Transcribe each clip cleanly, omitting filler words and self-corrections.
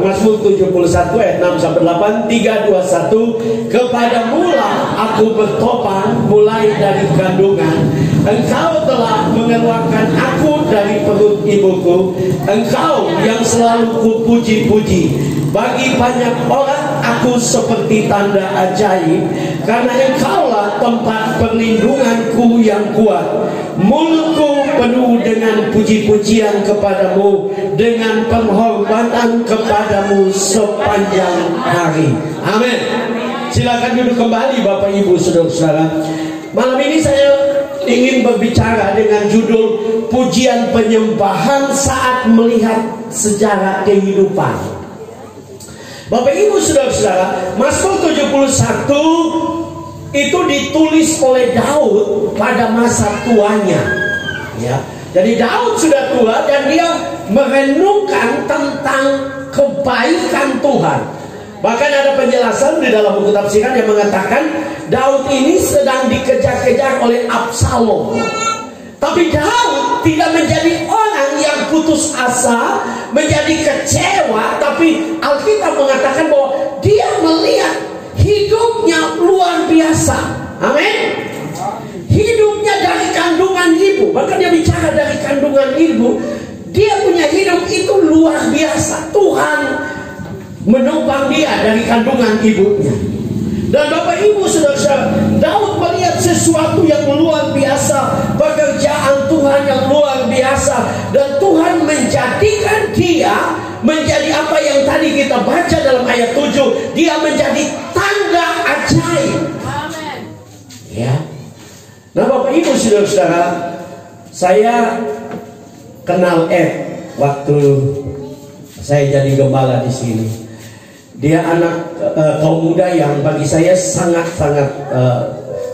Mazmur 71 ayat 6 sampai 8, 3, 2, 1. Kepadamulah aku bertopan mulai dari kandungan. Engkau telah mengeluarkan aku dari perut ibuku. Engkau yang selalu kupuji-puji. Bagi banyak orang aku seperti tanda ajaib, karena engkaulah tempat perlindunganku yang kuat. Mulutku penuh dengan puji-pujian kepadamu, dengan penghormatan kepadamu sepanjang hari. Amin. Silakan duduk kembali Bapak Ibu Saudara-saudara. Malam ini saya ingin berbicara dengan judul pujian penyembahan saat melihat sejarah kehidupan. Bapak Ibu Saudara-saudara, Mazmur 71 itu ditulis oleh Daud pada masa tuanya, ya. Jadi Daud sudah tua dan dia merenungkan tentang kebaikan Tuhan. Bahkan ada penjelasan di dalam buku tafsiran yang mengatakan Daud ini sedang dikejar-kejar oleh Absalom. Tapi Daud tidak menjadi orang yang putus asa, menjadi kecewa. Tapi Alkitab mengatakan bahwa dia melihat hidupnya luar biasa. Amin. Hidupnya dari kandungan ibu. Bahkan dia bicara dari kandungan ibu. Dia punya hidup itu luar biasa. Tuhan menopang dia dari kandungan ibunya. Dan Bapak Ibu Saudara-saudara, Daud melihat sesuatu yang luar biasa, pekerjaan Tuhan yang luar biasa, dan Tuhan menjadikan dia menjadi apa yang tadi kita baca dalam ayat 7. Dia menjadi tanda ajaib. Amen. Ya. Nah Bapak Ibu Saudara-saudara, saya kenal Ed waktu saya jadi gembala di sini. Dia anak kaum muda yang bagi saya sangat-sangat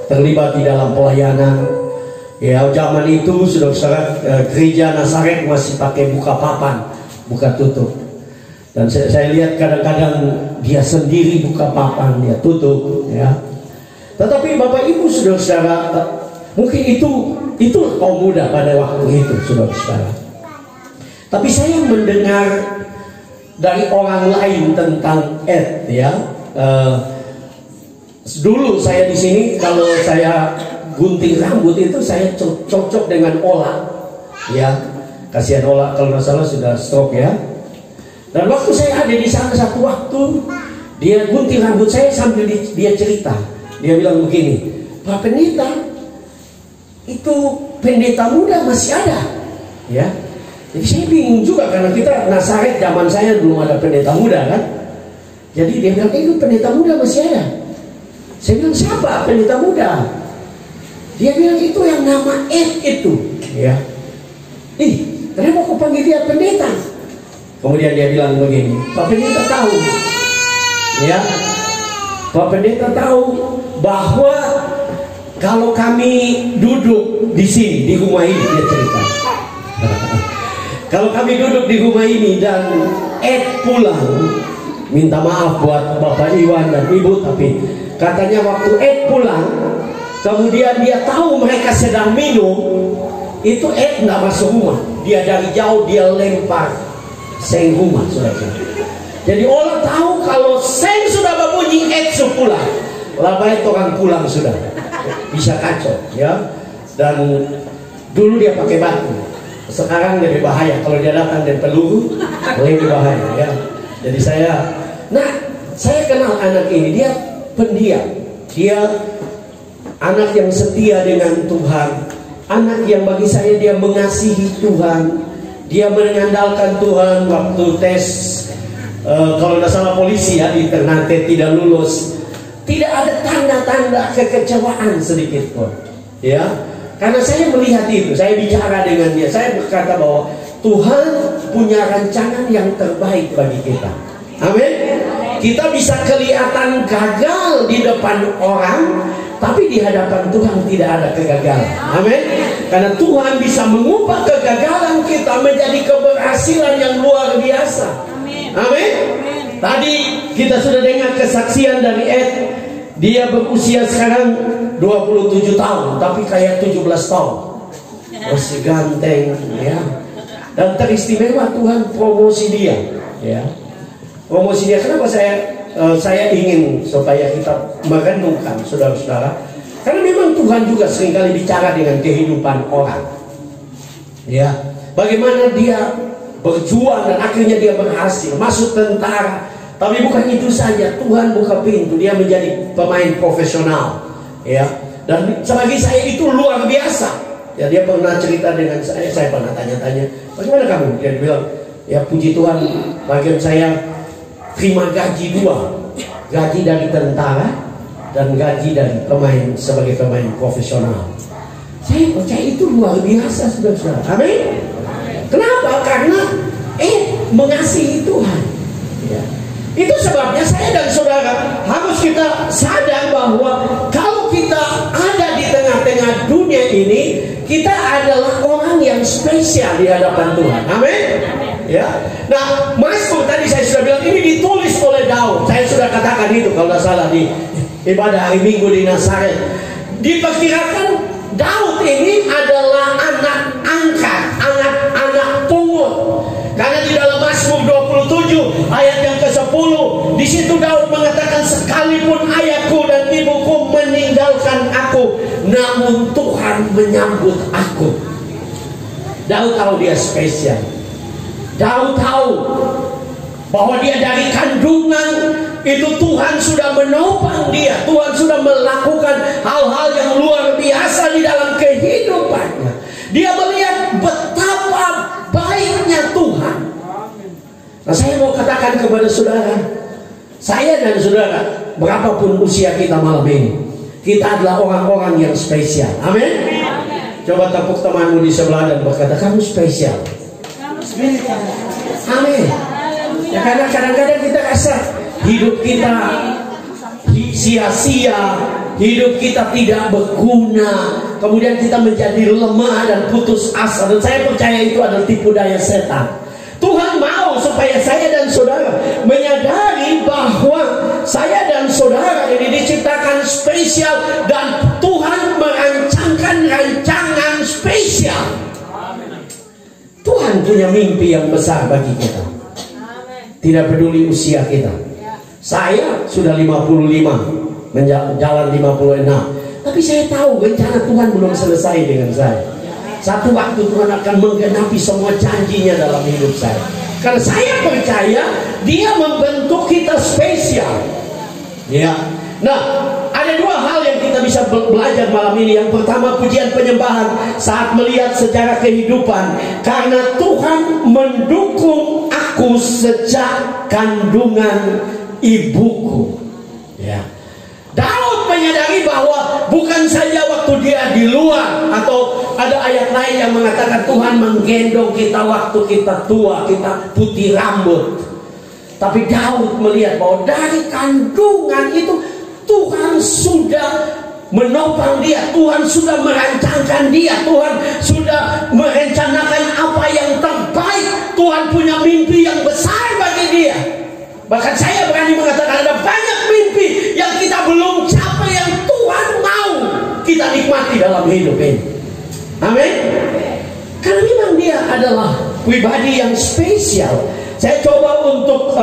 terlibat di dalam pelayanan. Ya, zaman itu saudara-saudara, gereja Nazaret masih pakai buka papan, buka tutup. Dan saya lihat kadang-kadang dia sendiri buka papan, dia tutup, ya. Tetapi Bapak Ibu saudara-saudara, mungkin itu kaum muda pada waktu itu, saudara-saudara. Tapi saya mendengar dari orang lain tentang Ed, ya. Dulu saya di sini kalau saya gunting rambut itu saya cocok dengan Ola, ya. Kasihan Ola kalau nggak salah sudah stroke, ya. Dan waktu saya ada di sana satu waktu, dia gunting rambut saya sambil dia cerita. Dia bilang begini, Pak Pendeta, itu pendeta muda masih ada, ya. Jadi saya bingung juga karena kita Nazaret zaman saya belum ada pendeta muda kan. Jadi dia bilang itu pendeta muda masih ada. Saya bilang siapa pendeta muda? Dia bilang itu yang nama Ed itu, ya. Kenapa kau panggil dia pendeta? Kemudian dia bilang begini, Pak Pendeta tahu, ya. Pak Pendeta tahu bahwa kalau kami duduk di sini di rumah ini, dia cerita. Kalau kami duduk di rumah ini dan Ed pulang, minta maaf buat Bapak Iwan dan Ibu, tapi katanya waktu Ed pulang, kemudian dia tahu mereka sedang minum, itu Ed nggak masuk rumah. Dia dari jauh dia lempar seng rumah, saudara. Jadi orang tahu kalau seng sudah berbunyi, Ed sudah pulang. Labai orang pulang sudah, bisa kacau, ya. Dan dulu dia pakai batu. Sekarang lebih bahaya kalau dia datang dan peluru, lebih bahaya, ya. Jadi saya kenal anak ini, dia pendiam, dia anak yang setia dengan Tuhan, anak yang bagi saya dia mengasihi Tuhan, dia mengandalkan Tuhan. Waktu tes kalau tidak salah polisi, ya, di Ternate tidak lulus, tidak ada tanda-tanda kekecewaan sedikit pun, ya. Karena saya melihat itu, saya bicara dengan dia, saya berkata bahwa Tuhan punya rancangan yang terbaik bagi kita. Amin. Kita bisa kelihatan gagal di depan orang, tapi di hadapan Tuhan tidak ada kegagalan. Amin. Karena Tuhan bisa mengubah kegagalan kita menjadi keberhasilan yang luar biasa. Amin. Tadi kita sudah dengar kesaksian dari Ed. Dia berusia sekarang 27 tahun, tapi kayak 17 tahun. Masih ganteng, ya. Dan teristimewa Tuhan promosi dia, ya. promosi dia. Kenapa saya ingin supaya kita merenungkan, saudara-saudara, karena memang Tuhan juga seringkali bicara dengan kehidupan orang. Ya, bagaimana dia berjuang dan akhirnya dia berhasil masuk tentara. Tapi bukan itu saja, Tuhan buka pintu, dia menjadi pemain profesional. Ya, dan bagi saya itu luar biasa. Ya, dia pernah cerita dengan saya pernah tanya-tanya, bagaimana kamu? Dia bilang, ya puji Tuhan, bagian saya terima gaji 2, gaji dari tentara dan gaji dari sebagai pemain profesional. Saya percaya itu luar biasa, saudara-saudara. Amin. Kenapa? Karena mengasihi Tuhan. Ya. Itu sebabnya saya dan saudara harus kita sadar bahwa kalau kita ada di tengah-tengah dunia ini, kita adalah orang yang spesial di hadapan Tuhan. Amin. Ya. Nah, Mazmur tadi saya sudah bilang ini ditulis oleh Daud. Saya sudah katakan itu kalau tidak salah di ibadah hari Minggu di Nazaret. Diperkirakan Daud ini adalah anak angkat, anak pungut. Karena di dalam Mazmur 27 ayat yang ke-10, di situ Daud mengatakan, sekalipun ayahku dan ibuku meninggalkan aku, namun Tuhan menyambut aku. Daud tahu dia spesial. Daud tahu bahwa dia dari kandungan itu Tuhan sudah menopang dia. Tuhan sudah melakukan hal-hal yang luar biasa di dalam kehidupannya. Dia melihat betapa baiknya Tuhan. Nah, saya mau katakan kepada saudara, saya dan saudara, berapapun usia kita malam ini, kita adalah orang-orang yang spesial. Amin. Coba tepuk temanmu di sebelah dan berkata, kamu spesial. Amin. Ya, karena kadang-kadang kita rasa hidup kita sia-sia, hidup kita tidak berguna, kemudian kita menjadi lemah dan putus asa. Dan saya percaya itu adalah tipu daya setan. Tuhan mau supaya saya dan saudara menyadari bahwa saya dan saudara ini diciptakan spesial dan Tuhan merancangkan rancangan spesial. Tuhan punya mimpi yang besar bagi kita. Tidak peduli usia kita. Saya sudah 55, jalan 56. Tapi saya tahu rencana Tuhan belum selesai dengan saya. Satu waktu Tuhan akan menggenapi semua janjinya dalam hidup saya. Karena saya percaya Dia membentuk kita spesial. Ya. Nah, ada dua hal yang kita bisa belajar malam ini. Yang pertama, pujian penyembahan saat melihat sejarah kehidupan. Karena Tuhan mendukung aku sejak kandungan ibuku. Ya. Daud menyadari bahwa bukan saja waktu dia di luar, atau ada ayat lain yang mengatakan Tuhan menggendong kita waktu kita tua, kita putih rambut. Tapi Daud melihat bahwa dari kandungan itu Tuhan sudah menopang dia, Tuhan sudah merancangkan dia, Tuhan sudah merencanakan apa yang terbaik. Tuhan punya mimpi yang besar bagi dia. Bahkan saya berani mengatakan ada banyak mimpi yang kita belum capai, yang Tuhan mau kita nikmati dalam hidup ini. Amin. Karena memang dia adalah pribadi yang spesial. Saya coba untuk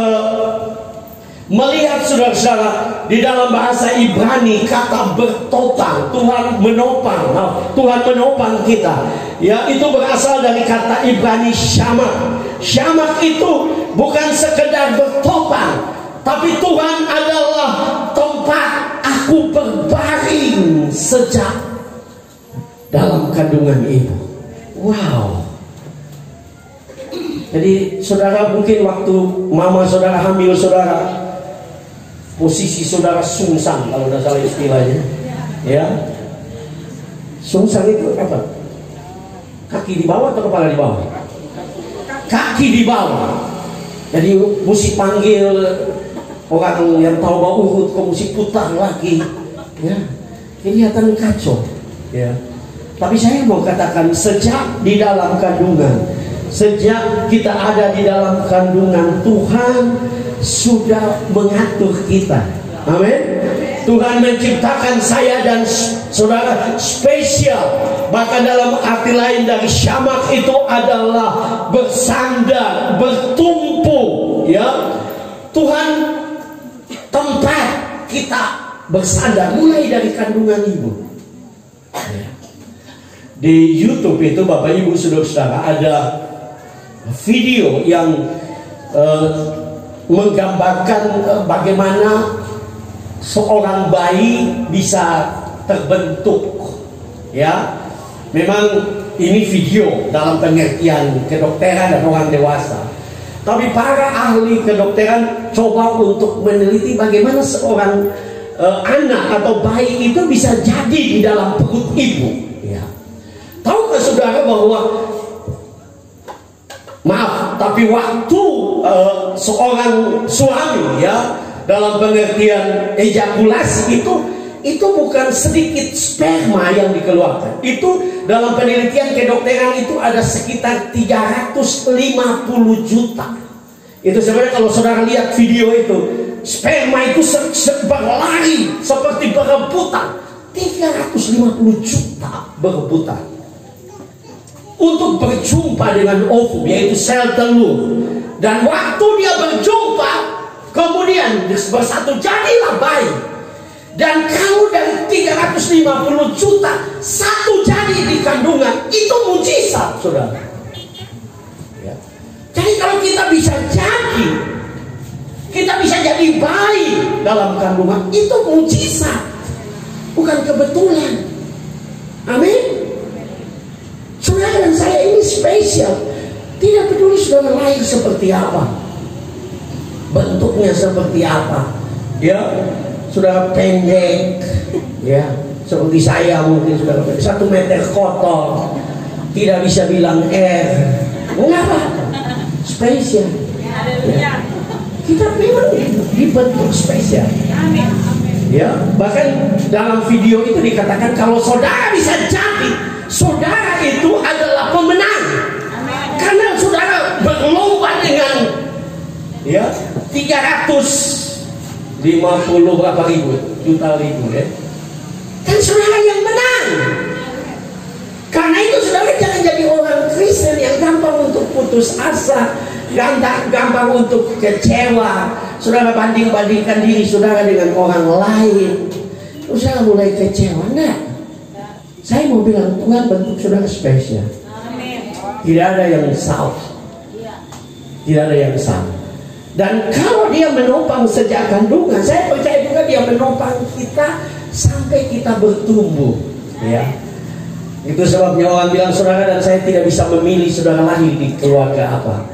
melihat saudara-saudara di dalam bahasa Ibrani kata bertopang. Tuhan menopang. Tuhan menopang kita. Ya, itu berasal dari kata Ibrani syamak. Syamak itu bukan sekedar bertopang, tapi Tuhan adalah tempat aku berbaring sejak dalam kandungan ibu. Wow. Jadi saudara mungkin waktu mama saudara hamil saudara, posisi saudara sungsang kalau tidak salah istilahnya. Ya. Sungsang itu apa? Kaki di bawah atau kepala di bawah? Kaki di bawah. Jadi mesti panggil orang yang tahu bau urut, kok mesti putar lagi. Ya. Kelihatan kacau. Ya. Tapi saya mau katakan sejak di dalam kandungan, sejak kita ada di dalam kandungan, Tuhan sudah mengatur kita. Amin. Tuhan menciptakan saya dan saudara spesial. Bahkan dalam arti lain dari syamak itu adalah bersandar, bertumpu. Ya, Tuhan tempat kita bersandar mulai dari kandungan ibu. Di YouTube itu Bapak Ibu Saudara-saudara ada video yang menggambarkan bagaimana seorang bayi bisa terbentuk. Ya, memang ini video dalam pengertian kedokteran dan orang dewasa. Tapi para ahli kedokteran coba untuk meneliti bagaimana seorang anak atau bayi itu bisa jadi di dalam perut ibu. Ya. Tahukah saudara bahwa tapi waktu seorang suami ya dalam pengertian ejakulasi itu bukan sedikit sperma yang dikeluarkan. Itu dalam penelitian kedokteran itu ada sekitar 350 juta. Itu sebenarnya kalau saudara lihat video itu, sperma itu berlari seperti berebutan. 350 juta berebutan untuk berjumpa dengan ovum, yaitu sel telur. Dan waktu dia berjumpa, kemudian bersatu jadilah bayi. Dan kalau dari 350 juta satu jadi di kandungan, itu mujizat, saudara. Ya. Jadi kalau kita bisa jadi bayi dalam kandungan, itu mujizat, bukan kebetulan. Amin. Saudara dan saya ini spesial. Tidak peduli saudara lahir seperti apa, bentuknya seperti apa, ya, saudara pendek, ya, seperti saya mungkin saudara 1 meter kotor, tidak bisa bilang mengapa? Spesial. Ya. Kita memang dibentuk spesial. Ya, bahkan dalam video itu dikatakan kalau saudara bisa jadi, saudara itu adalah pemenang. Karena saudara berlomba dengan 350 berapa juta ribu ya. Dan saudara yang menang. Karena itu saudara jangan jadi orang Kristen yang gampang untuk putus asa, gampang untuk kecewa. Saudara banding-bandingkan diri saudara dengan orang lain, saudara mulai kecewa. Enggak. Saya mau bilang Tuhan bentuk saudara spesial. Tidak ada yang salah. Tidak ada yang salah. Dan kalau dia menopang sejak kandungan, saya percaya juga dia menopang kita sampai kita bertumbuh. Ya. Itu sebabnya orang bilang saudara dan saya tidak bisa memilih saudara lahir di keluarga apa.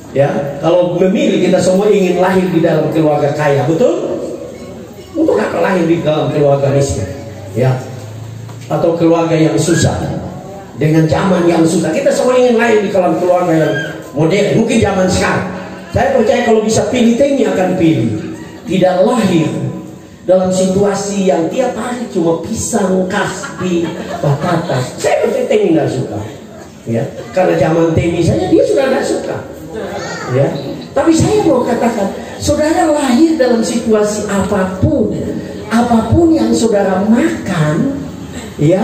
Ya, kalau memilih kita semua ingin lahir di dalam keluarga kaya, betul? Untuk apa lahir di dalam keluarga miskin? Ya. Atau keluarga yang susah. Dengan zaman yang susah, kita semua ingin lahir di dalam keluarga yang modern. Mungkin zaman sekarang, saya percaya kalau bisa pilih, Temi akan pilih tidak lahir dalam situasi yang tiap hari cuma pisang, kaspi, batatas. Saya percaya Temi nggak suka, ya, karena zaman Temi saja dia sudah nggak suka, ya. Tapi saya mau katakan, saudara lahir dalam situasi apapun yang saudara makan, ya.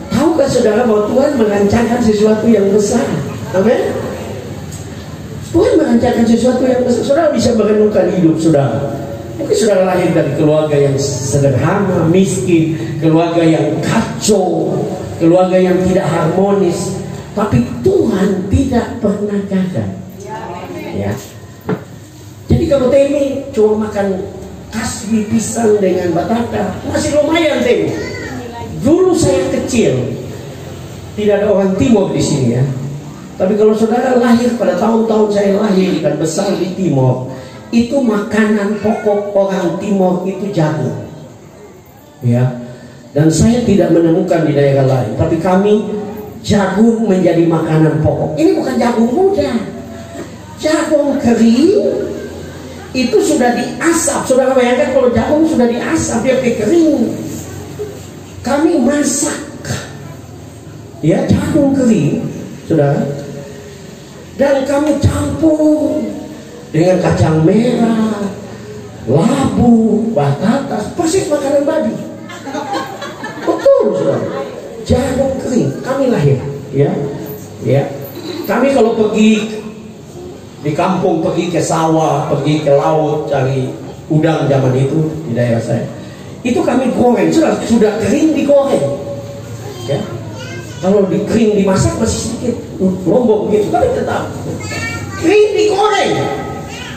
Tahukah saudara bahwa Tuhan merancangkan sesuatu yang besar? Amin. Tuhan merancangkan sesuatu yang besar. Saudara bisa merenungkan hidup saudara. Mungkin saudara lahir dari keluarga yang sederhana, miskin, keluarga yang kacau, keluarga yang tidak harmonis. Tapi Tuhan tidak pernah gagal. Ya. Jadi kalau Temi cuma makan kasbi, pisang dengan batata, masih lumayan Temi. Dulu saya kecil, tidak ada orang Timur di sini ya. Tapi kalau saudara lahir pada tahun-tahun saya lahir dan besar di Timur, itu makanan pokok orang Timur itu jagung. Ya. Dan saya tidak menemukan di daerah lain. Tapi kami jagung menjadi makanan pokok. Ini bukan jagung muda, jagung kering. Itu sudah diasap. Saudara bayangkan kalau jagung sudah diasap, dia kering. Kami masak, ya, jagung kering, saudara, dan kami campur dengan kacang merah, labu, batatas, persis makanan babi. Betul, saudara. Jagung kering, kami lahir, ya, ya. Kami kalau pergi di kampung, pergi ke sawah, pergi ke laut cari udang zaman itu di daerah saya. Itu kami goreng, sudah kering digoreng. Ya. Kalau kering dimasak masih sedikit lombok begitu, tapi tetap kering digoreng.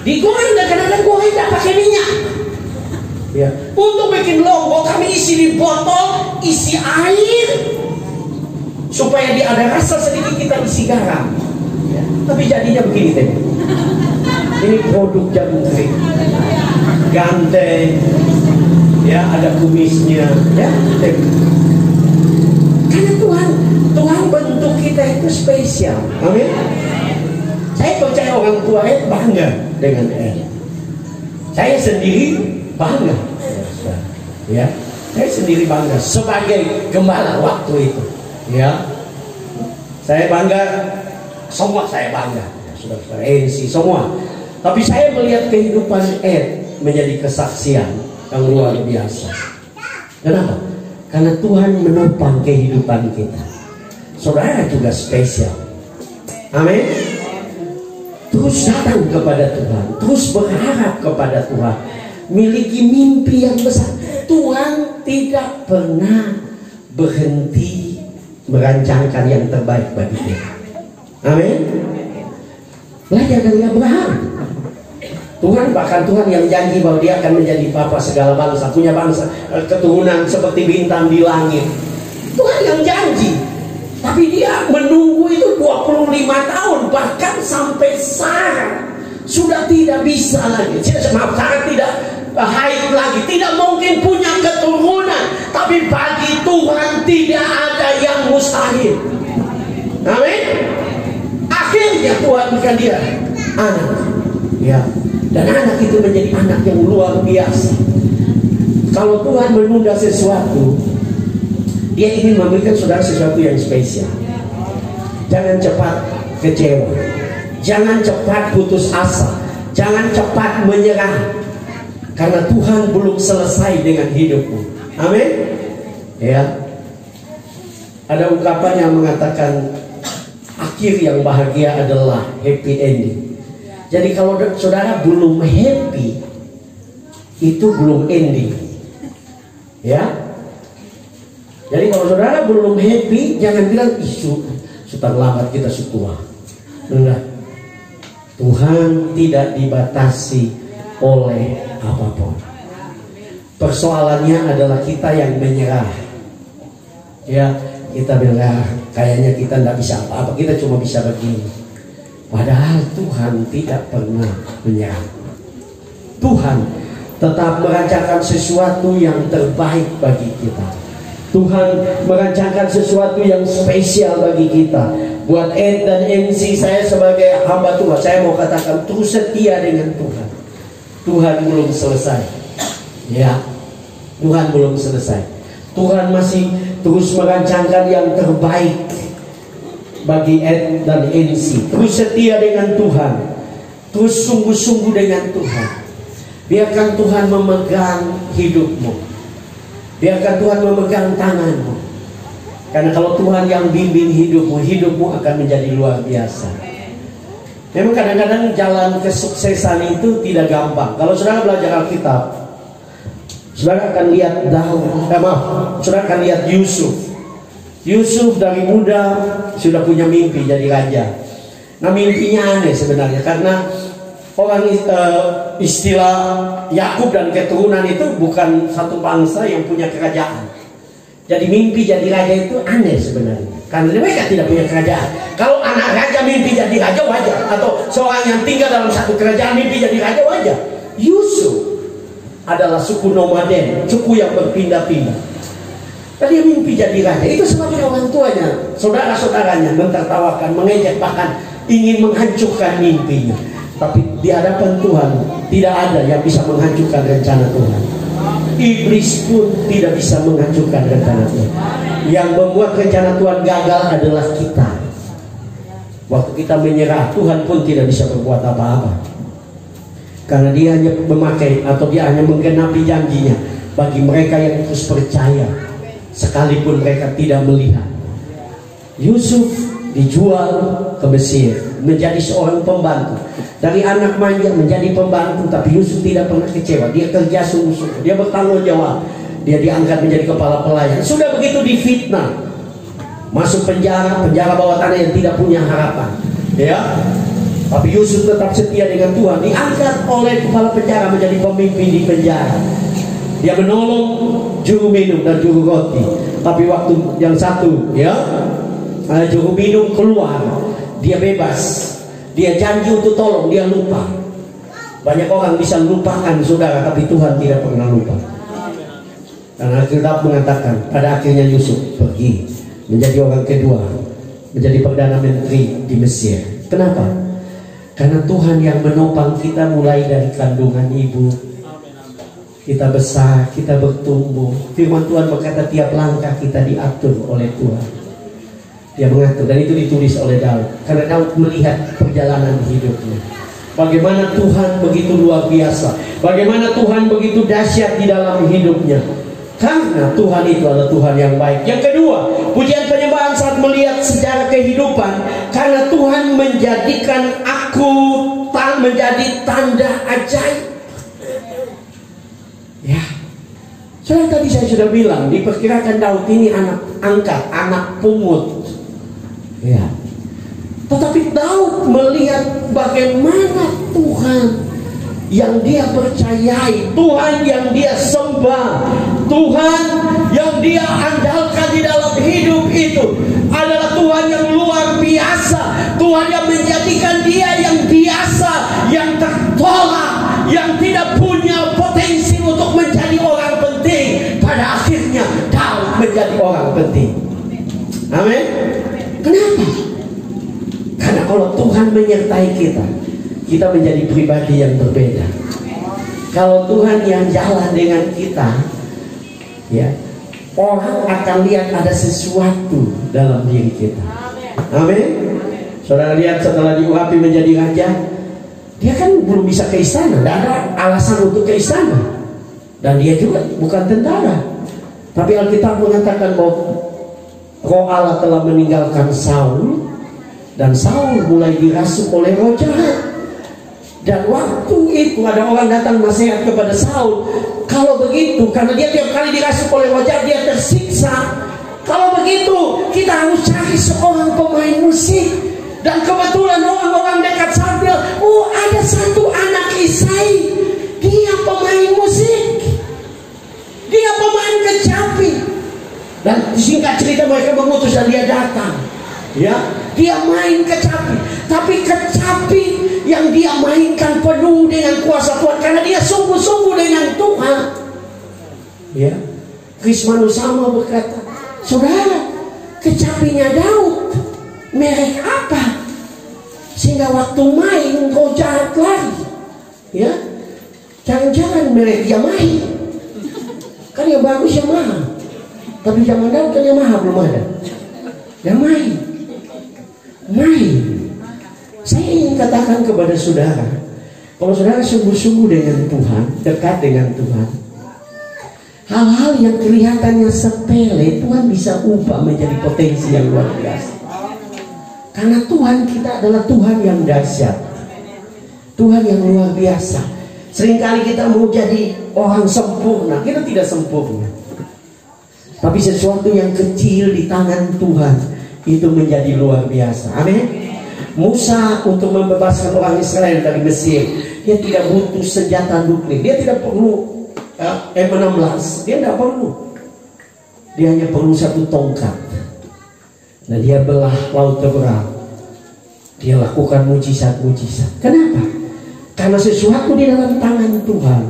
Digoreng dan kadang-kadang goreng tidak pakai minyak. Ya. Untuk bikin lombok kami isi di botol, isi air, supaya dia ada rasa sedikit, kita isi garam. Ya. Tapi jadinya begini deh. Ini produk jagung kering, ganteng, ya ada kumisnya, ya. Karena Tuhan bentuk kita itu spesial. Amin. Saya percaya orang tua bangga dengan saya sendiri bangga. Ya, saya sendiri bangga sebagai gembala waktu itu. Ya, saya bangga, semua saya bangga. Saudara-saudara NC semua. Tapi saya melihat kehidupan menjadi kesaksian yang luar biasa. Kenapa? Karena Tuhan menopang kehidupan kita. Saudara juga spesial. Amin. Terus datang kepada Tuhan, terus berharap kepada Tuhan, miliki mimpi yang besar. Tuhan tidak pernah berhenti merancangkan yang terbaik bagi kita. Amin. Belajar dari Abraham. Tuhan, bahkan Tuhan yang janji bahwa dia akan menjadi bapa segala bangsa, punya bangsa, keturunan seperti bintang di langit. Tuhan yang janji. Tapi dia menunggu itu 25 tahun, bahkan sampai Sarah sudah tidak bisa lagi. Maaf, Sarah tidak haid lagi, tidak mungkin punya keturunan. Tapi bagi Tuhan tidak ada yang mustahil. Amin. Akhirnya Tuhan berikan dia anak. Ya. Dan anak itu menjadi anak yang luar biasa. Kalau Tuhan menunda sesuatu, dia ingin memberikan saudara sesuatu yang spesial. Jangan cepat kecewa, jangan cepat putus asa, jangan cepat menyerah, karena Tuhan belum selesai dengan hidupmu. Amin. Ya. Ada ungkapan yang mengatakan akhir yang bahagia adalah happy ending. Jadi kalau saudara belum happy, itu belum ending. Ya. Jadi kalau saudara belum happy, jangan bilang isu sudah lambat kita sutua. Enggak. Tuhan tidak dibatasi oleh apapun. Persoalannya adalah kita yang menyerah. Ya, kita bilang kayaknya kita tidak bisa apa-apa, kita cuma bisa begini. Padahal Tuhan tidak pernah menyerah. Tuhan tetap merancangkan sesuatu yang terbaik bagi kita. Tuhan merancangkan sesuatu yang spesial bagi kita. Buat Ed dan MC, saya sebagai hamba Tuhan, saya mau katakan terus setia dengan Tuhan. Tuhan belum selesai. Ya, Tuhan belum selesai. Tuhan masih terus merancangkan yang terbaik bagi Ed dan MC. Terus setia dengan Tuhan, terus sungguh-sungguh dengan Tuhan. Biarkan Tuhan memegang hidupmu, biarkan Tuhan memegang tanganmu. Karena kalau Tuhan yang bimbing hidupmu, hidupmu akan menjadi luar biasa. Memang kadang-kadang jalan kesuksesan itu tidak gampang. Kalau saudara belajar Alkitab, saudara akan lihat saudara akan lihat Yusuf. Yusuf dari muda sudah punya mimpi jadi raja. Nah, mimpinya aneh sebenarnya, karena orang istilah Yakub dan keturunan itu bukan satu bangsa yang punya kerajaan. Jadi mimpi jadi raja itu aneh sebenarnya, karena mereka tidak punya kerajaan. Kalau anak raja mimpi jadi raja wajar, atau seorang yang tinggal dalam satu kerajaan mimpi jadi raja wajar. Yusuf adalah suku nomaden, suku yang berpindah-pindah. Tadi mimpi jadi raja. Itu sebabnya orang tuanya, saudara-saudaranya mentertawakan, mengejek, bahkan ingin menghancurkan mimpinya. Tapi di hadapan Tuhan tidak ada yang bisa menghancurkan rencana Tuhan. Iblis pun tidak bisa menghancurkan rencana Tuhan. Yang membuat rencana Tuhan gagal adalah kita. Waktu kita menyerah, Tuhan pun tidak bisa berbuat apa-apa. Karena dia hanya memakai, atau dia hanya menggenapi janjinya bagi mereka yang terus percaya, sekalipun mereka tidak melihat. Yusuf dijual ke Mesir. menjadi seorang pembantu. Dari anak manja menjadi pembantu, tapi Yusuf tidak pernah kecewa. Dia kerja sungguh-sungguh, dia bertanggung jawab. Dia diangkat menjadi kepala pelayan. Sudah begitu difitnah, masuk penjara bawah tanah yang tidak punya harapan. Ya, tapi Yusuf tetap setia dengan Tuhan. Diangkat oleh kepala penjara menjadi pemimpin di penjara. Dia menolong juru minum dan juru roti. Tapi waktu yang satu, ya, juru minum keluar, dia bebas. Dia janji untuk tolong, dia lupa. Banyak orang bisa lupakan saudara, tapi Tuhan tidak pernah lupa. Karena Alkitab mengatakan pada akhirnya Yusuf pergi menjadi orang kedua, menjadi perdana menteri di Mesir. Kenapa? Karena Tuhan yang menopang kita mulai dari kandungan ibu. Kita besar, kita bertumbuh. Firman Tuhan berkata tiap langkah kita diatur oleh Tuhan. Dia mengatur, dan itu ditulis oleh Daud. Karena Daud melihat perjalanan hidupnya, bagaimana Tuhan begitu luar biasa, bagaimana Tuhan begitu dahsyat di dalam hidupnya. Karena Tuhan itu adalah Tuhan yang baik. Yang kedua, pujian penyembahan saat melihat sejarah kehidupan. Karena Tuhan menjadikan aku menjadi tanda ajaib. Ya, soalnya tadi saya sudah bilang, diperkirakan Daud ini anak angkat, anak pungut. Ya, tetapi Daud melihat bagaimana Tuhan yang dia percayai, Tuhan yang dia sembah, Tuhan yang dia andalkan di dalam hidup itu adalah Tuhan yang luar biasa. Tuhan yang menjadikan dia yang biasa, yang tertolak, yang tidak punya potensi untuk menjadi orang penting, pada akhirnya Daud menjadi orang penting. Amin. Kenapa? Karena kalau Tuhan menyertai kita, kita menjadi pribadi yang berbeda. Kalau Tuhan yang jalan dengan kita, ya, orang akan lihat ada sesuatu dalam diri kita. Amin. Saudara lihat setelah diurapi menjadi raja, dia kan belum bisa ke istana, tidak ada alasan untuk ke istana, dan dia juga bukan tentara. Tapi Alkitab mengatakan bahwa Roh Allah telah meninggalkan Saul, dan Saul mulai dirasuk oleh roh jahat. Dan waktu itu ada orang datang nasihat kepada Saul, kalau begitu, karena dia tiap kali dirasuk oleh roh jahat dia tersiksa. Kalau begitu kita harus cari seorang pemain musik. Dan kebetulan orang-orang dekat Saul bilang, oh ada satu anak Isai, dia pemain musik, dia pemain kecapi. Dan singkat cerita mereka mengutus dan dia datang. Ya, dia main kecapi, tapi kecapi yang dia mainkan penuh dengan kuasa Tuhan, karena dia sungguh-sungguh dengan Tuhan. Ya, Chris Manusama berkata, saudara, kecapinya Daud merek apa sehingga waktu main kau jahat lari? Ya, jangan-jangan merek Yamaha, kan yang bagus Yamaha. Tapi zaman Daud kan Yamaha belum ada. Yang main. Saya ingin katakan kepada saudara, kalau saudara sungguh-sungguh dengan Tuhan, dekat dengan Tuhan, hal-hal yang kelihatannya sepele Tuhan bisa ubah menjadi potensi yang luar biasa. Karena Tuhan kita adalah Tuhan yang dahsyat, Tuhan yang luar biasa. Seringkali kita mau jadi orang sempurna, kita tidak sempurna. Tapi sesuatu yang kecil di tangan Tuhan itu menjadi luar biasa. Amin. Musa untuk membebaskan orang Israel dari Mesir, dia tidak butuh senjata nuklir, dia tidak perlu M16, dia tidak perlu. Dia hanya perlu satu tongkat, dan dia belah laut terbelah. Dia lakukan mujizat-mujizat. Kenapa? Karena sesuatu di dalam tangan Tuhan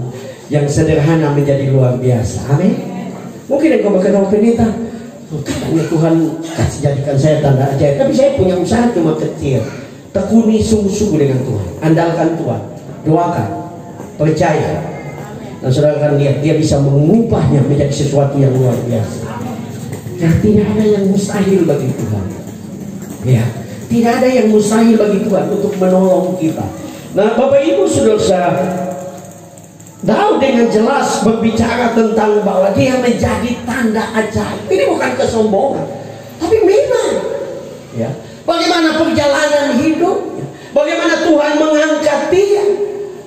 yang sederhana menjadi luar biasa. Amin. Mungkin engkau berkata, oh pendeta, katanya Tuhan kasih jadikan saya tanda ajaib, tapi saya punya usaha cuma kecil. Tekuni sungguh-sungguh dengan Tuhan, andalkan Tuhan, doakan, percaya, dan saudara akan lihat dia bisa mengubahnya menjadi sesuatu yang luar biasa. Nah, tidak ada yang mustahil bagi Tuhan. Ya, tidak ada yang mustahil bagi Tuhan untuk menolong kita. Nah, Bapak Ibu saudara, Daud dengan jelas berbicara tentang bahwa dia menjadi tanda ajaib. Ini bukan kesombongan, tapi memang, ya, bagaimana perjalanan hidupnya. Bagaimana Tuhan mengangkat dia,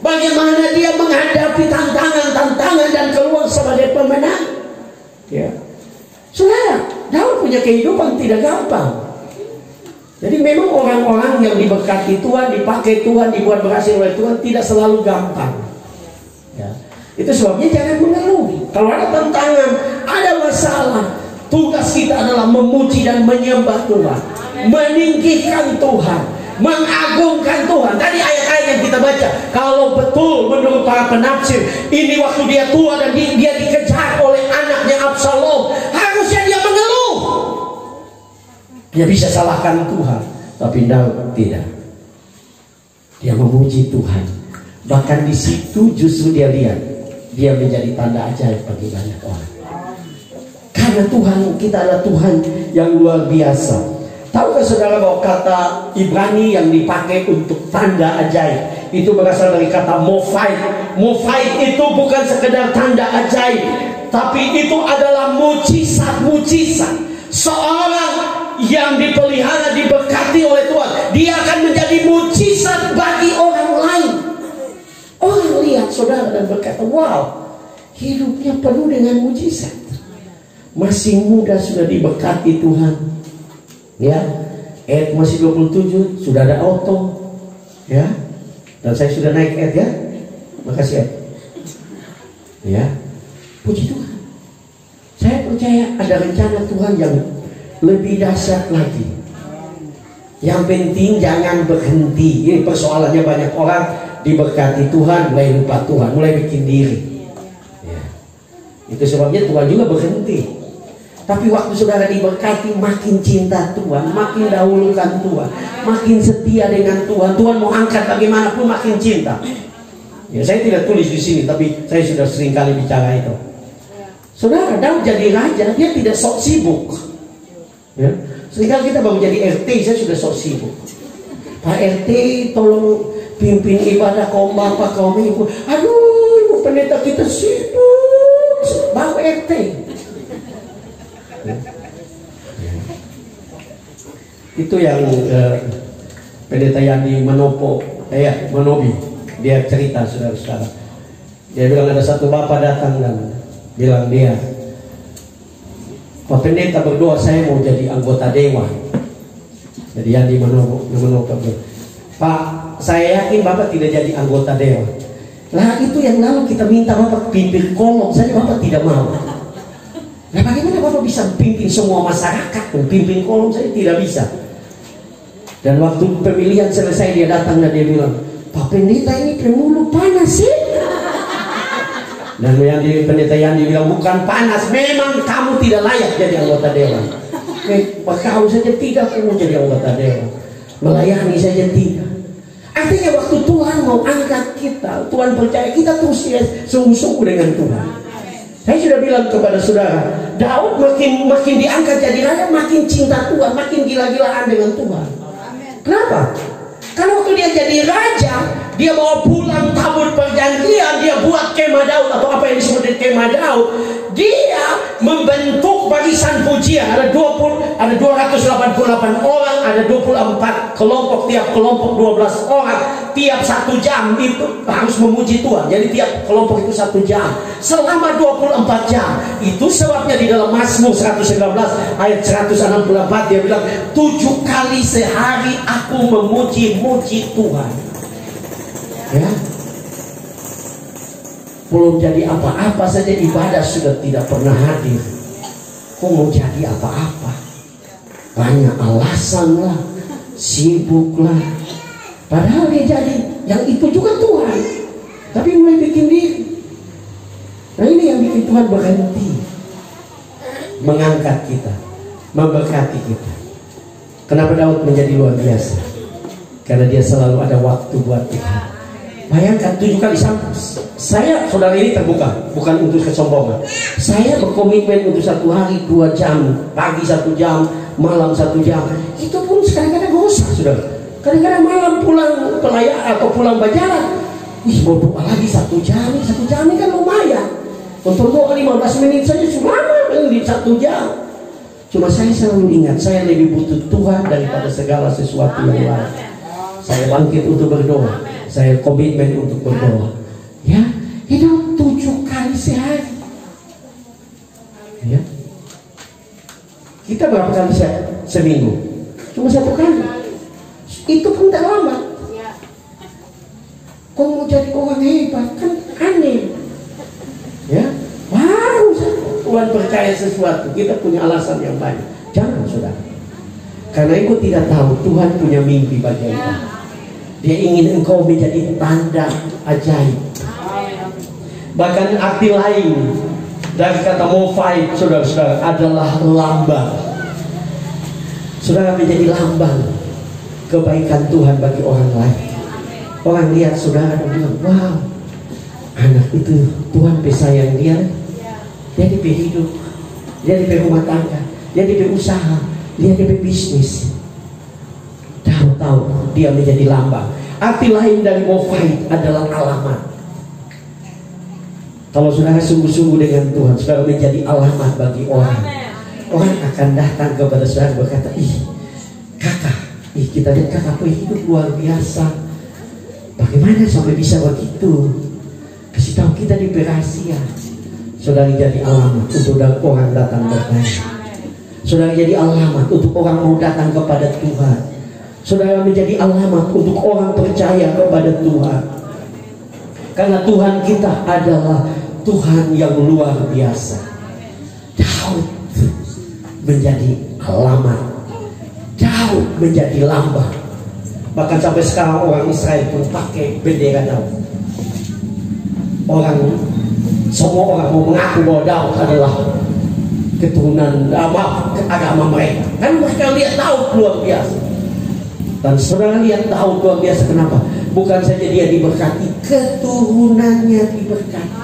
bagaimana dia menghadapi tantangan-tantangan dan keluar sebagai pemenang. Ya, saudara, Daud punya kehidupan tidak gampang. Jadi memang orang-orang yang diberkati Tuhan, dipakai Tuhan, dibuat berhasil oleh Tuhan tidak selalu gampang. Ya. Itu sebabnya jangan mengeluh. Kalau ada tantangan, ada masalah, tugas kita adalah memuji dan menyembah Tuhan, meninggikan Tuhan, mengagungkan Tuhan. Tadi ayat-ayat yang kita baca, kalau betul menurut para penafsir, ini waktu dia tua dan dia dikejar oleh anaknya Absalom, harusnya dia mengeluh. Dia bisa salahkan Tuhan, tapi Daud tidak. Dia memuji Tuhan. Bahkan di situ justru dia lihat, dia menjadi tanda ajaib bagi banyak orang. Karena Tuhan kita adalah Tuhan yang luar biasa. Tahukah saudara bahwa kata Ibrani yang dipakai untuk tanda ajaib itu berasal dari kata mofait. Mofait itu bukan sekedar tanda ajaib, tapi itu adalah mujizat-mujizat. Seorang yang dipelihara, diberkati oleh Tuhan, dia akan menjadi mujizat bagi orang lain. Orang lihat saudara dan berkata, wow, hidupnya penuh dengan mujizat. Masih muda sudah diberkati Tuhan. Ya, masih 27 sudah ada auto. Ya, dan saya sudah naik ya. Makasih Ed. Ya, puji Tuhan. Saya percaya ada rencana Tuhan yang lebih dahsyat lagi. Yang penting jangan berhenti. Ini persoalannya banyak orang diberkati Tuhan mulai lupa Tuhan, mulai bikin diri. Ya. Itu sebabnya Tuhan juga berhenti. Tapi waktu saudara diberkati, makin cinta Tuhan, makin dahulukan Tuhan, makin setia dengan Tuhan. Tuhan mau angkat bagaimanapun makin cinta. Ya, saya tidak tulis di sini, tapi saya sudah sering kali bicara itu. Saudara, Daud jadi raja, dia tidak sok sibuk. Ya. Seringkali kita baru jadi RT, saya sudah sok sibuk. Pak RT tolong pimpin ibadah kaum bapak, kaum ibu. Aduh, ibu pendeta kita sibuk, baru RT. Ya. Itu yang pendeta Yandi Manobi, dia cerita saudara-saudara. Dia bilang ada satu bapak datang dan bilang dia, Pak pendeta berdoa saya mau jadi anggota dewan. Jadi yang di Manopo, Pak, saya yakin Bapak tidak jadi anggota dewan. Lah itu yang lalu kita minta Bapak pimpin kolom saja Bapak tidak mau. Nah bagaimana Bapak bisa pimpin semua masyarakat? Pimpin kolom saya tidak bisa. Dan waktu pemilihan selesai dia datang dan dia bilang, Pak pendeta ini pemulu panas sih. Dan yang di pendeta yang dibilang bukan panas, memang kamu tidak layak jadi anggota dewan. Kau saja tidak mau jadi anggota dewan, melayani saja tidak. Artinya waktu Tuhan mau angkat kita, Tuhan percaya kita terus sungguh-sungguh dengan Tuhan. Saya sudah bilang kepada saudara, Daud makin diangkat jadi raja, makin cinta Tuhan, makin gila-gilaan dengan Tuhan. Kenapa? Karena waktu dia jadi raja, dia bawa pulang tabut perjanjian, dia buat kemah Daud atau apa yang disebut kemah Daud. Dia membentuk barisan pujian, ada 288 orang, ada 24 kelompok, tiap kelompok 12 orang, tiap 1 jam itu harus memuji Tuhan. Jadi tiap kelompok itu 1 jam selama 24 jam. Itu sebabnya di dalam Mazmur 119 ayat 164 dia bilang 7 kali sehari aku memuji-muji Tuhan. Ya, belum jadi apa-apa saja ibadah sudah tidak pernah hadir. Kok mau jadi apa-apa? Banyak alasan lah, sibuk lah. Padahal dia jadi yang itu juga Tuhan, tapi mulai bikin diri. Nah ini yang bikin Tuhan berhenti mengangkat kita, memberkati kita. Kenapa Daud menjadi luar biasa? Karena dia selalu ada waktu buat Tuhan. Bayangkan 7 kali sampai. Saya saudara ini terbuka, bukan untuk kesombongan. Saya berkomitmen untuk 1 hari 2 jam, pagi 1 jam, malam 1 jam. Itu pun kadang-kadang rusak, saudara. Kadang-kadang malam pulang pelayar atau pulang berjalan, mau doa lagi 1 jam, 1 jam ini kan lumayan. Untuk doa 15 menit saja sudah lama, di 1 jam. Cuma saya selalu ingat, saya lebih butuh Tuhan daripada segala sesuatu yang lain. saya bangkit untuk berdoa, saya komitmen untuk berdoa. Ya, itu 7 kali sehari. Ya, kita berapa kali seminggu? Cuma 1 kali. Itu pun tak lama. Kau mau jadi orang hebat kan aneh. Ya, baru Tuhan percaya sesuatu, kita punya alasan yang banyak. Jangan, saudara. Karena engkau tidak tahu Tuhan punya mimpi bagi engkau. Dia ingin engkau menjadi tanda ajaib. Bahkan arti lain dari kata Mofait, saudara-saudara, adalah lambang. Saudara menjadi lambang kebaikan Tuhan bagi orang lain. Orang lihat saudara dan bilang, wow, anak itu Tuhan sayang dia. Dia hidup, dia rumah tangga, dia usaha, dia bisnis. Tahu-tahu dia menjadi lambang. Arti lain dari Mofait adalah alamat. Kalau saudara sungguh-sungguh dengan Tuhan, saudara menjadi alamat bagi orang. Orang akan datang kepada saudara berkata, ih kakak, kita lihat kakak hidup luar biasa. Bagaimana sampai bisa begitu? Kasih tahu kita di Perasia. Saudara jadi alamat untuk orang datang bertanya. Saudara jadi alamat untuk orang mau datang kepada Tuhan. Saudara menjadi alamat untuk orang percaya kepada Tuhan. Karena Tuhan kita adalah Tuhan yang luar biasa. Daud menjadi alamat, Daud menjadi lambang. Bahkan sampai sekarang orang Israel pun pakai bendera Daud. Semua orang mau mengaku bahwa Daud adalah keturunan agama mereka. Kan mereka lihat Daud luar biasa. Dan saudara lihat Daud luar biasa, kenapa? Bukan saja dia diberkati, keturunannya diberkati.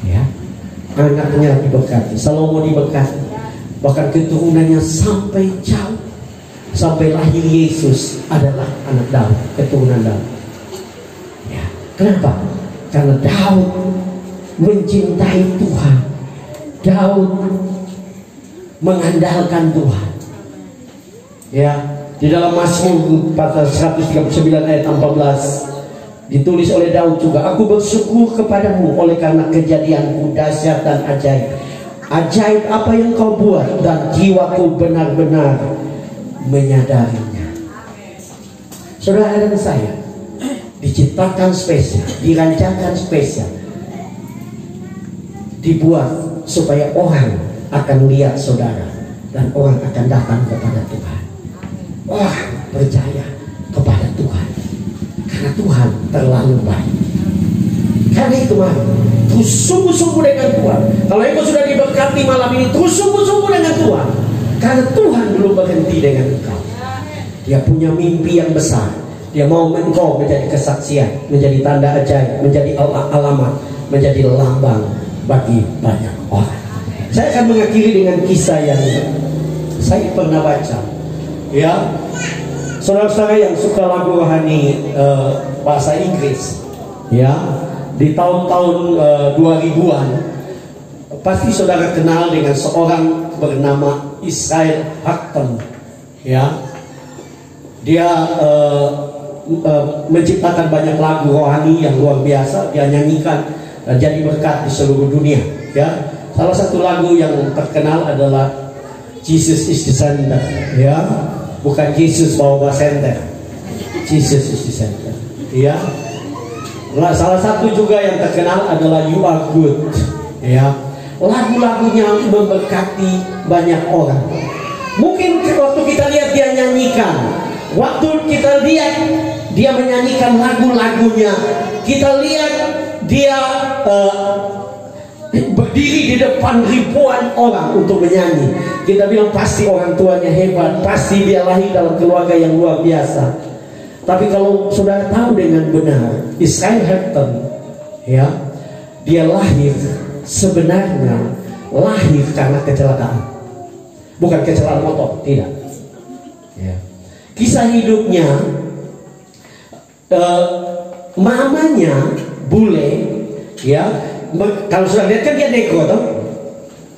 Ya, anaknya diberkati, Salomo diberkati. Bahkan keturunannya sampai jauh, sampai lahir Yesus adalah anak Daud, keturunan Daud. Ya, kenapa? Karena Daud mencintai Tuhan. Daud mengandalkan Tuhan. Ya, di dalam Mazmur 139 ayat 14 ditulis oleh Daud juga, aku bersyukur kepadamu oleh karena kejadianmu dahsyat dan ajaib. Ajaib apa yang kau buat dan jiwaku benar-benar menyadarinya. Saudara dan saya diciptakan spesial, dirancangkan spesial, dibuat supaya orang akan lihat saudara dan orang akan datang kepada Tuhan. Orang percaya kepada Tuhan karena Tuhan terlalu baik. Karena itu mari terus sungguh-sungguh dengan Tuhan. Kalau engkau sudah diberkati malam ini, terus sungguh-sungguh dengan Tuhan. Karena Tuhan belum berhenti dengan engkau. Dia punya mimpi yang besar. Dia mau engkau menjadi kesaksian, menjadi tanda ajaib, menjadi alamat, menjadi lambang bagi banyak orang. Saya akan mengakhiri dengan kisah yang saya pernah baca. Ya, saudara-saudara yang suka lagu rohani bahasa Inggris, ya, di tahun-tahun 2000-an, pasti saudara kenal dengan seorang bernama Israel Houghton. Ya, dia menciptakan banyak lagu rohani yang luar biasa. Dia nyanyikan dan jadi berkat di seluruh dunia. Ya, salah satu lagu yang terkenal adalah Jesus is the Center. Ya, bukan Jesus bawa center, Jesus is the Center. Ya, salah satu juga yang terkenal adalah You Are Good. Ya, lagu-lagunya memberkati banyak orang. Mungkin waktu kita lihat dia nyanyikan, waktu kita lihat dia menyanyikan lagu-lagunya, kita lihat dia berdiri di depan ribuan orang untuk menyanyi. Kita bilang pasti orang tuanya hebat, pasti dia lahir dalam keluarga yang luar biasa. Tapi kalau saudara tahu dengan benar, Israel Houghton, ya, dia lahir sebenarnya lahir karena kecelakaan, bukan kecelakaan motor, tidak. Ya. Kisah hidupnya, mamanya bule, ya. Kalau sudah lihat kan dia negro, toh?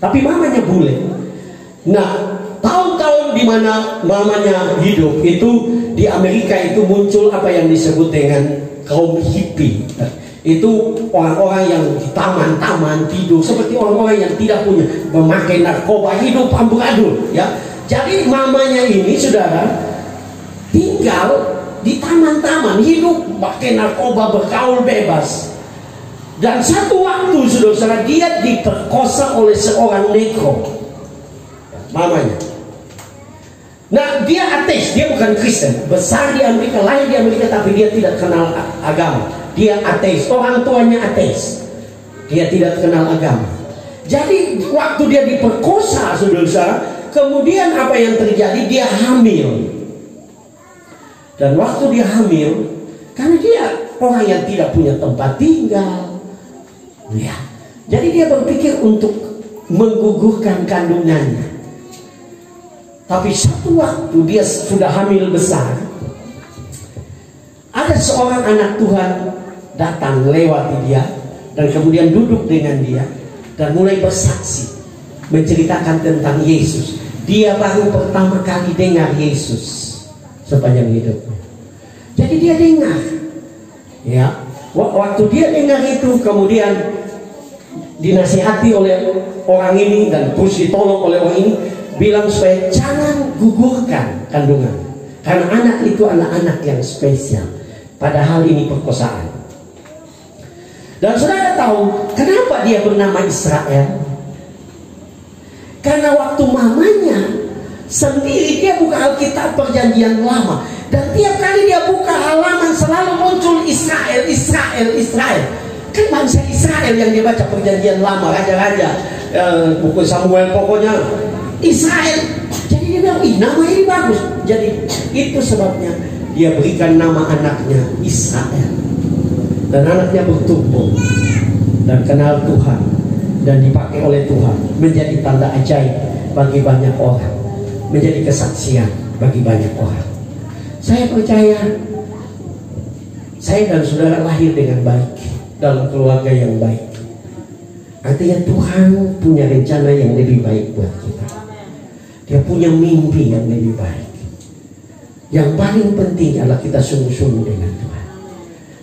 Tapi mamanya bule. Nah, tahun-tahun di mana mamanya hidup itu di Amerika itu muncul apa yang disebut dengan kaum hippie. Itu orang-orang yang di taman-taman tidur seperti orang-orang yang tidak punya, memakai narkoba, hidup amburadul, ya. Jadi mamanya ini, saudara, tinggal di taman-taman, hidup pakai narkoba, bergaul bebas. Dan satu waktu, saudara, dia diperkosa oleh seorang negro, mamanya. Nah, dia ateis, dia bukan Kristen, besar di Amerika, lahir di Amerika, tapi dia tidak kenal agama. Dia ateis, orang tuanya ateis, dia tidak kenal agama. Jadi waktu dia diperkosa, saudara, kemudian apa yang terjadi? Dia hamil. Dan waktu dia hamil, karena dia orang yang tidak punya tempat tinggal, ya, jadi dia berpikir untuk menggugurkan kandungannya. Tapi satu waktu dia sudah hamil besar, ada seorang anak Tuhan datang lewati dia dan kemudian duduk dengan dia dan mulai bersaksi, menceritakan tentang Yesus. Dia baru pertama kali dengar Yesus sepanjang hidupnya. Jadi dia dengar, ya. Waktu dia dengar itu, kemudian dinasihati oleh orang ini dan terus ditolong oleh orang ini, bilang supaya jangan gugurkan kandungan, karena anak itu anak-anak yang spesial. Padahal ini perkosaan. Dan saudara tahu kenapa dia bernama Israel? Karena waktu mamanya sendiri, dia buka Alkitab Perjanjian Lama, dan tiap kali dia buka halaman selalu muncul Israel, Israel, Israel. Kan bangsa Israel yang dia baca Perjanjian Lama, raja-raja, buku Samuel, pokoknya Israel. Jadi dia bilang, ih, nama ini bagus. Jadi itu sebabnya dia berikan nama anaknya Israel. Dan anaknya bertumbuh dan kenal Tuhan dan dipakai oleh Tuhan menjadi tanda ajaib bagi banyak orang, menjadi kesaksian bagi banyak orang. Saya percaya saya dan saudara lahir dengan baik dalam keluarga yang baik. Artinya Tuhan punya rencana yang lebih baik buat kita. Dia punya mimpi yang lebih baik. Yang paling penting adalah kita sungguh-sungguh dengan Tuhan.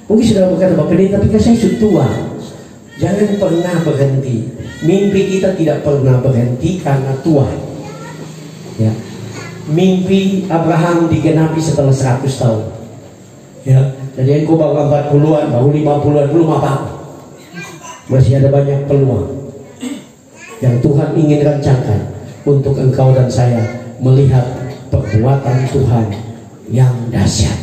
Mungkin sudah berkata, Bapak Pendeta, tapi saya sudah tua. Jangan pernah berhenti. Mimpi kita tidak pernah berhenti karena tua, ya. Mimpi Abraham digenapi setelah 100 tahun, ya. Jadi engkau baru 40-an, baru 50-an, belum apa-apa. Masih ada banyak peluang yang Tuhan ingin rancangkan untuk engkau dan saya melihat perbuatan Tuhan yang dahsyat.